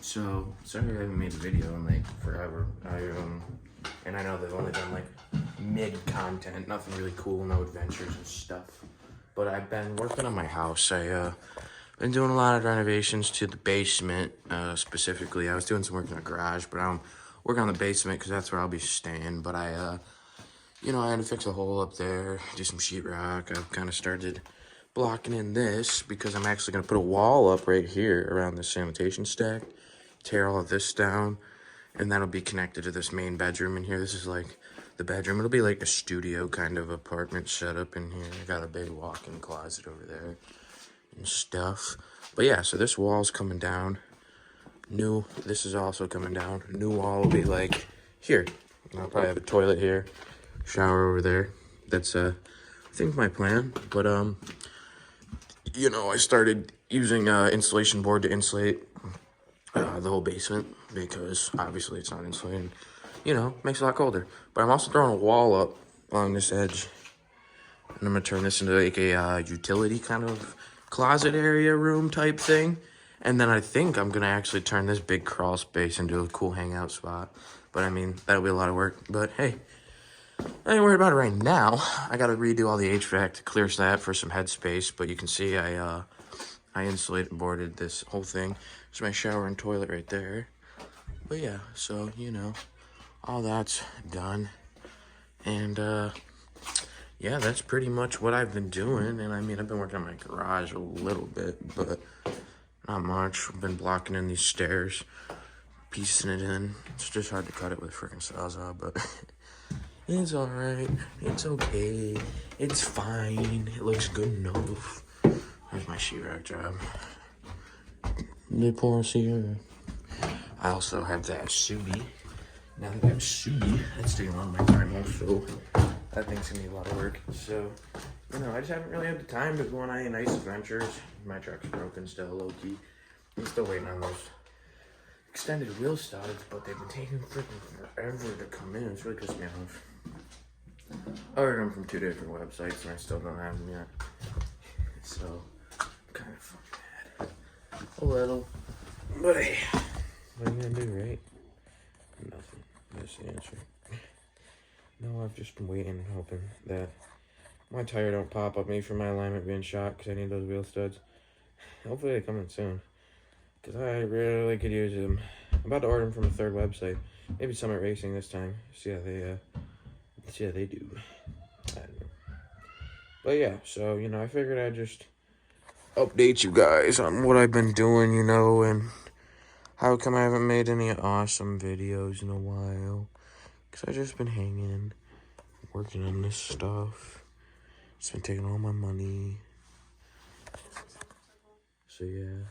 So, sorry I haven't made a video in like forever. And I know they've only done like mid content, nothing really cool, no adventures and stuff. But I've been working on my house. Been doing a lot of renovations to the basement, specifically. I was doing some work in the garage, but I'm working on the basement because that's where I'll be staying. But I had to fix a hole up there, do some sheetrock. I've kind of started blocking in this because I'm actually going to put a wall up right here around the sanitation stack, tear all of this down, and that'll be connected to this main bedroom in here. This is like the bedroom. It'll be like a studio kind of apartment setup in here. I got a big walk-in closet over there and stuff. But yeah, so this wall's coming down. This is also coming down. New wall will be like here. I'll probably have a toilet here, shower over there. That's I think my plan. But I started using insulation board to insulate the whole basement because obviously it's not insulated. Makes it a lot colder. But I'm also throwing a wall up along this edge, and I'm gonna turn this into like a utility kind of closet area room type thing. And then I think I'm gonna actually turn this big crawl space into a cool hangout spot. But I mean, that'll be a lot of work. But hey, I ain't worried about it right now. I gotta redo all the HVAC to clear that for some headspace. But you can see I insulated and boarded this whole thing. There's my shower and toilet right there. But yeah, so all that's done. And yeah, that's pretty much what I've been doing. And I mean, I've been working on my garage a little bit, but not much. I've been blocking in these stairs, piecing it in. It's just hard to cut it with a freaking Sawzall, but it's alright. It's okay. It's fine. It looks good enough. There's my sheetrock job. They pour us here. I also have that Subi. Now that I have Subi, that's taking a lot of my time also. That thing's gonna need a lot of work. So, I just haven't really had the time to go on any nice adventures. My truck's broken still, low-key. I'm still waiting on those extended wheel studs, but they've been taking freaking forever to come in. It's really pissed me off. I ordered them from 2 different websites, and I still don't have them yet. So, I'm kind of fucking mad. A little. But hey, what are you gonna do, right? Nothing. That's the answer. No, I've just been waiting and hoping that my tire don't pop up me for my alignment being shot because I need those wheel studs. Hopefully they come in soon because I really could use them. I'm about to order them from a third website. Maybe Summit Racing this time. See how they do. I don't know. But yeah, so, I figured I'd just update you guys on what I've been doing, and how come I haven't made any awesome videos in a while. Because I've just been hanging, working on this stuff. It's been taking all my money. So yeah.